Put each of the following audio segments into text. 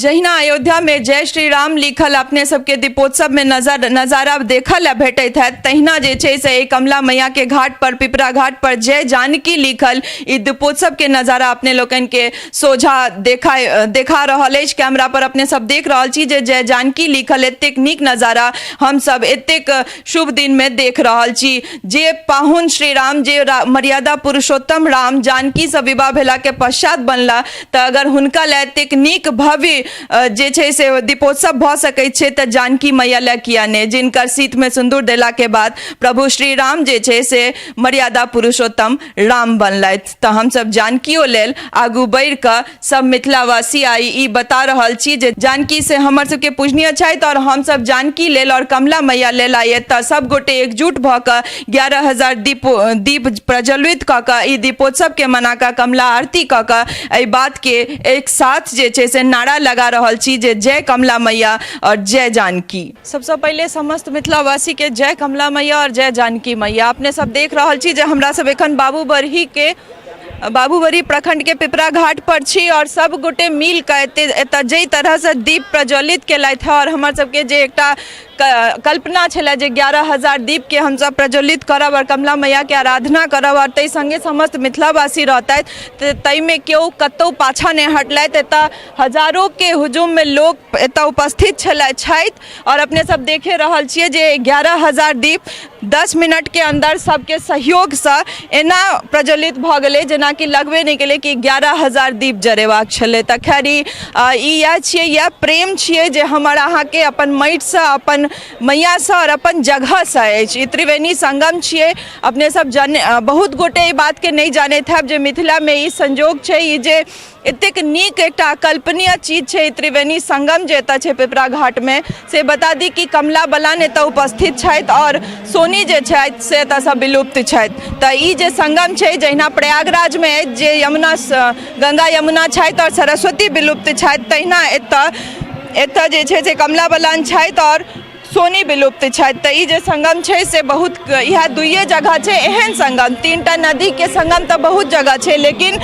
जहिना अयोध्या में जय श्री राम लिखल अपने सबके दीपोत्सव में नजारा देखल भेटत है, तहिना जे छै से कमला मैया के घाट पर, पिपरा घाट पर जय जानकी लिखल ई दीपोत्सव के नजारा अपने लोगन के सोझा देखा रहल अछि। कैमरा पर अपने सब देख रहल छी जे जय जानकी लिखल एतेक नीक नजारा हम सब एतेक शुभ दिन में देख रहल छी। जे पाहुन श्री राम, जे मर्यादा पुरुषोत्तम राम जानकी से विवाह भेला के पश्चात बनला, तो अगर हुनका ले एतेक नीक भव्य जे छै से दीपोत्सव भ सकै छै त जानकी मैया ले किया ने, जिनकर सीत में सिंदूर देला के बाद प्रभु श्री राम जे छै से मर्यादा पुरुषोत्तम राम बनलथि। तो हम सब जानकियो लेल आगू बढ़ क सब मिथिलावासी आई ई बता रहल छी जे जानकी से हमर सबके पूजनीय छथि और हम सब जानकी लेल और कमला मैया लेल आए त सब गोटे एकजुट भ क 11,000 दीप प्रज्वलित क क ई दीपोत्सव के मना क कमला आरती क क एहि बात के एक साथ जे छै से नारा लगा रहल छी जे जय कमला मैया और जय जानकी। सबसे पहले समस्त मिथिलावासी के जय कमला मैया और जय जानकी मैया। अपने सब देख रहल छी जे हमरा सब एखन बाबूबरी प्रखंड के पिपरा घाट पर छी और सब गोटे मिल के एत जई तरह से दीप प्रज्वलित केलथि और हमर सबके जे एकटा कल्पना छलै जे 11,000 दीप के हम सब प्रज्वलित करब और कमला मैया के आराधना करब और तै संगे समस्त मिथिलावासी रहतथि, तै में केओ कतौ पाछा नहीं हटलथि। एत हजारों के हुजूम में लोग एत उपस्थित छथि और अपने सब देखे रहल छियै जे 11,000 दीप 10 मिनट के अंदर सबके सहयोग से एना प्रज्वलित भ गेलै जेना कि लगबे नहीं केलै कि 11,000 दीप जरेबाक छलै। त खैर इएह छियै, यह प्रेम छियै जे हमर अहाँ के अपन माटि से, अपन मैया से और अपन जगह से अछि। त्रिवेणी संगम छियै। अपने सब बहुत गोटे ई बात के नहीं जानैत हैब जे मिथिला में ई संजोग छै, ई जे एतेक नीक एकटा अकल्पनीय चीज छै त्रिवेणी संगम जे एतऽ छै पिपरा घाट में। से बता दी कि कमला बलान एतऽ उपस्थित छथि और सोनी जे छथि से एतऽ से विलुप्त छथि। तऽ ई जे संगम छै, जहिना प्रयागराज में जे गंगा यमुना छथि और सरस्वती विलुप्त छथि, तहिना एतऽ जे छै से कमला बलान छथि और सोनी विलुप्त छथि। तऽ ई जे संगम छै से बहुत, यह दुइये जगह छै एहन संगम। 3टा नदी के संगम तो बहुत जगह छै, लेकिन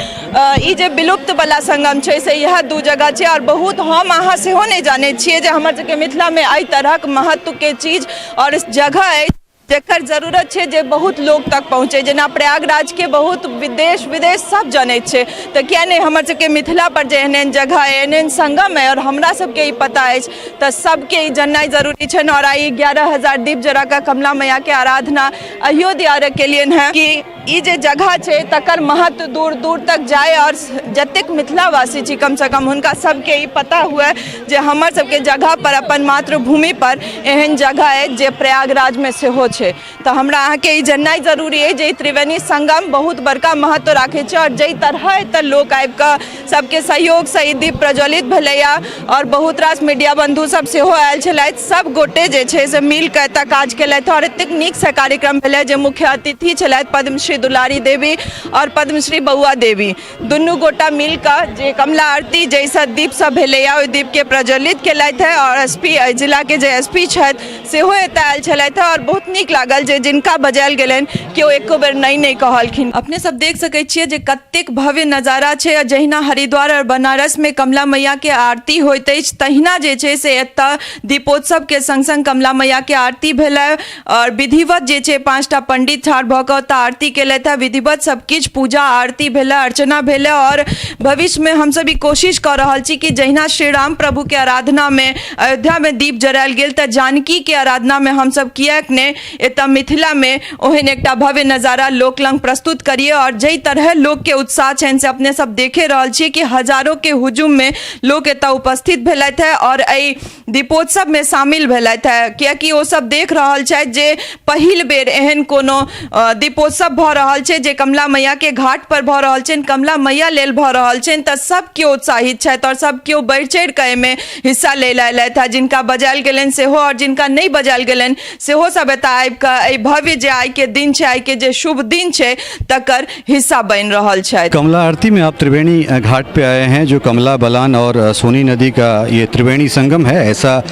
ई जे विलुप्त वाला संगम छै से यह 2 जगह छै। और बहुत हम अहाँ सेहो नहीं जाने छियै जे हमर सबके मिथिला में एहि तरहक महत्व के चीज और जगह है जेकर जरूरत छै जे बहुत लोग तक पहुँचे। जेना प्रयागराज के बहुत विदेश सब जानैत छै, तो क्या नहीं हमर सबके मिथिला पर जे एहन जगह है, एहन संगम है और हमरा सबके ई पता है, तो सबके ई जाननाइ जरूरी छै। और आई 11,000 दीप जरा का कमला मैया के आराधना अहियो दियार के लिए है कि ई जे जगह छै तकर महत्व दूर दूर तक जाए और जतेक मिथिलावासी छी कम से कम हुनका सबके ई पता हुए जे हमर सबके जगह पर, अपन मातृभूमि पर एहन जगह है जे प्रयागराज में सेहो छै। तो हमरा अहाँ के ई जाननाइ जरूरी है जे त्रिवेणी संगम बहुत बड़का महत्व राखे छै और जई तरह एतऽ लोक आबि कऽ सबके सहयोग से ई दीप प्रज्वलित भेलैया और बहुत रास मीडिया बंधु सब सेहो आयल छलथि। सब गोटे जे छै से मिल कऽ एतऽ काज केलथि और एतेक नीक से कार्यक्रम भेलै जे मुख्य अतिथि छलथि पद्मश्री दुलारी देवी और पद्मश्री बउआ देवी, दुनू गोटा मिल कऽ जे कमला आरती जैसा दीप सब भेलैया ओहि दीप के प्रज्वलित केलथि है। और एसपी जिला के जे एसपी छथि सेहो एतऽ आयल छलथि और बहुत नीक लागल जे जिनका बजायल गेलनि केओ एको बेर नहीं कहलखिन। अपने सब देख सकै छियै जे कतेक भव्य नजारा छै। जहिना हरिद्वार और बनारस में कमला मैया के आरती होइत अछि, तहिना जे छै से एतऽ दीपोत्सव के संग संग कमला मैया के आरती भेलै और विधिवत जे छै 5टा पंडित ठाढ़ भऽ कऽ ओतऽ आरती केलथि है। विधिवत सब किछ पूजा आरती भेलै, अर्चना भेलै और भविष्य में हम सब ई कोशिश कर रहल छी कि जहिना श्री राम प्रभु के आराधना में अयोध्या में दीप जरायल गेल, तऽ जानकी के आराधना में हम सब किएक ने एतऽ मिथिला में ओहन एकटा भव्य नजारा लोक लंग प्रस्तुत करिए। और जई तरह लोग के उत्साह छनि से अपने सब देखे रहल छियै कि हजारों के हुजूम में लोग एतऽ उपस्थित भेलथि है और एहि दीपोत्सव में शामिल भेलथि है, कियाकि ओ सब देख रहल छथि जे पहिल बेर एहन कोनो दीपोत्सव भऽ रहल छै जे कमला मैया के घाट पर भऽ रहल छनि, कमला मैया लेल भऽ रहल छनि। तऽ सब केओ उत्साहित छथि और सब केओ बढ़ि चढ़ि कऽ एहिमे हिस्सा ले लेलथि है। जिनका बजायल गेलनि सेहो और जिनका नहीं बजायल गेलनि सेहो सब एतऽ आबि कऽ भव्य जे आई के दिन छै, आई के जे शुभ दिन छै तकर हिस्सा बनि रहल छै। कमला आरती में आप त्रिवेणी घाट पे आए हैं, जो कमला बलान और सोनी नदी का ये त्रिवेणी संगम है। ऐसा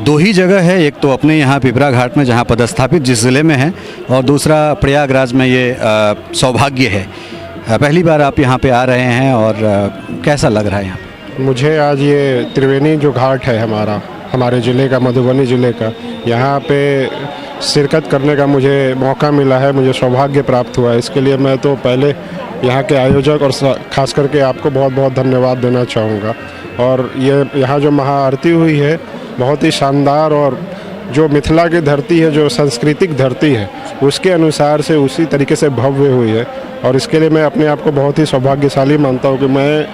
2 ही जगह है, एक तो अपने यहाँ पिपरा घाट में जहाँ पदस्थापित जिस ज़िले में है, और दूसरा प्रयागराज में ये सौभाग्य है। पहली बार आप यहाँ पे आ रहे हैं और कैसा लग रहा है यहाँ? मुझे आज ये त्रिवेणी जो घाट है हमारे ज़िले का, मधुबनी ज़िले का, यहाँ पे शिरकत करने का मुझे मौका मिला है, मुझे सौभाग्य प्राप्त हुआ है। इसके लिए मैं तो पहले यहाँ के आयोजक और ख़ास करके आपको बहुत बहुत धन्यवाद देना चाहूँगा। और ये यहाँ जो महाआरती हुई है बहुत ही शानदार, और जो मिथिला की धरती है, जो सांस्कृतिक धरती है, उसके अनुसार से उसी तरीके से भव्य हुई है। और इसके लिए मैं अपने आप को बहुत ही सौभाग्यशाली मानता हूँ कि मैं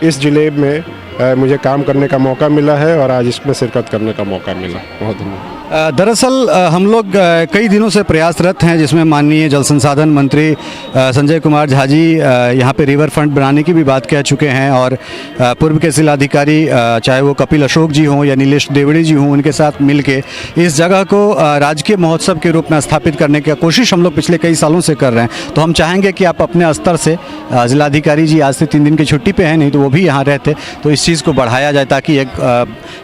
इस ज़िले में मुझे काम करने का मौका मिला है और आज इसमें शिरकत करने का मौका मिला। बहुत धन्यवाद। दरअसल हम लोग कई दिनों से प्रयासरत हैं, जिसमें माननीय जल संसाधन मंत्री संजय कुमार झा जी यहाँ पे रिवर फ्रंट बनाने की भी बात कह चुके हैं, और पूर्व के जिलाधिकारी चाहे वो कपिल अशोक जी हों या नीलेश देवड़ी जी हों, उनके साथ मिलके इस जगह को राजकीय महोत्सव के रूप में स्थापित करने की कोशिश हम लोग पिछले कई सालों से कर रहे हैं। तो हम चाहेंगे कि आप अपने स्तर से, जिलाधिकारी जी आज से 3 दिन की छुट्टी पे हैं, नहीं तो वो भी यहाँ रहते, तो इस चीज़ को बढ़ाया जाए ताकि एक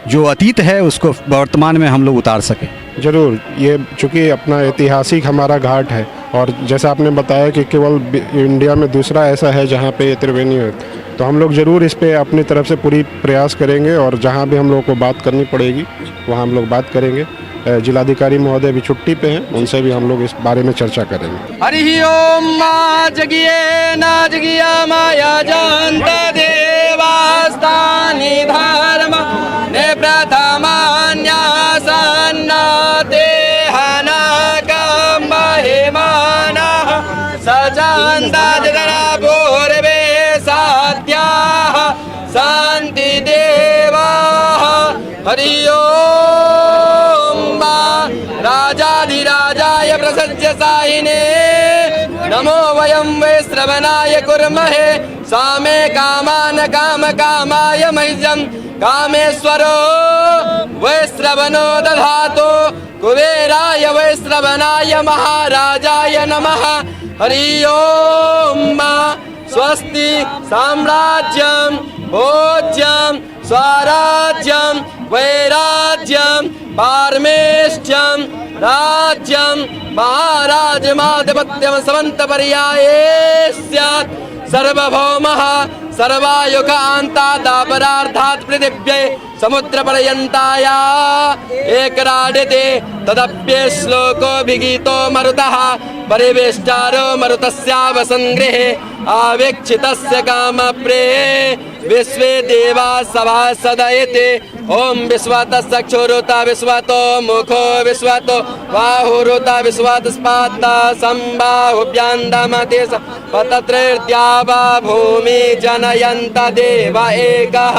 जो अतीत है उसको वर्तमान में हम लोग उतार सकें। ज़रूर, ये चूँकि अपना ऐतिहासिक हमारा घाट है, और जैसा आपने बताया कि केवल इंडिया में दूसरा ऐसा है जहाँ पे ये त्रिवेणी है, तो हम लोग ज़रूर इस पे अपनी तरफ से पूरी प्रयास करेंगे, और जहाँ भी हम लोग को बात करनी पड़ेगी वहाँ हम लोग बात करेंगे। जिलाधिकारी महोदय भी छुट्टी पे हैं, उनसे भी हम लोग इस बारे में चर्चा करेंगे। हरि ओम मा जगिए ना जगिया माया जानत देवास्तानि धर्म ने प्रथमान्यासन्नते हनकं महिमाना सजान्ता जगना पूर्वे सात्याः सन्ति देवाः। हरि राजाधिराजाय प्रसज्य साहिने नमो वयं वै श्रवणाय कुर्महे सामे कामान काम कामाय मह्यं कामेश्वरो वै श्रवणो दधातु कुबेराय वै श्रवणाय महाराजाय नमः। हरि ओम स्वस्ति साम्राज्यं भोज्यं स्वराज्यं वैराज्यं पारमेष्ठ्यं राज्यं महाराजमाधिपत्यं समन्तपर्याये स्यात्। सर्वभौमः सर्वायुगान्ता दापरार्थात् पृथिव्यै समुद्रपर्यन्ताया एकराडिते तदप्ये श्लोकोऽभिगीतो मरुतः परिवेष्टारो मरुतस्यावसङ्गृहे आवेक्षितस्य कामप्रे विश्वे देवा सभासदयते। ओम विश्वातः चक्षुरुता विश्वातो मुखो विश्वातो बाहुरुता विश्वात स्पाता संबाहुभ्यान्दमते पतत्रैर्द्यावा भूमि जनयन्त देव एकः।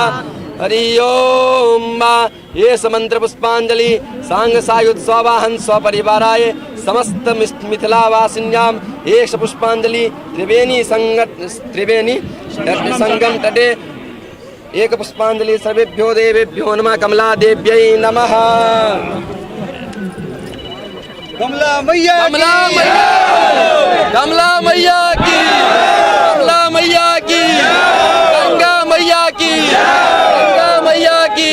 हरि ओम। ये मंत्र पुष्पांजलि सांग सायुध स्वावाहन स्वपरिवाराय समस्त मिथिलावासिन्याम एष पुष्पांजलि त्रिवेणी संगम तटे एक पुष्पांजलि सर्वेभ्यो देवेभ्यो नमः। कमला देव्यै नमः। कमला मैया की, कमला मैया की, गंगा मैया की, गंगा मैया की।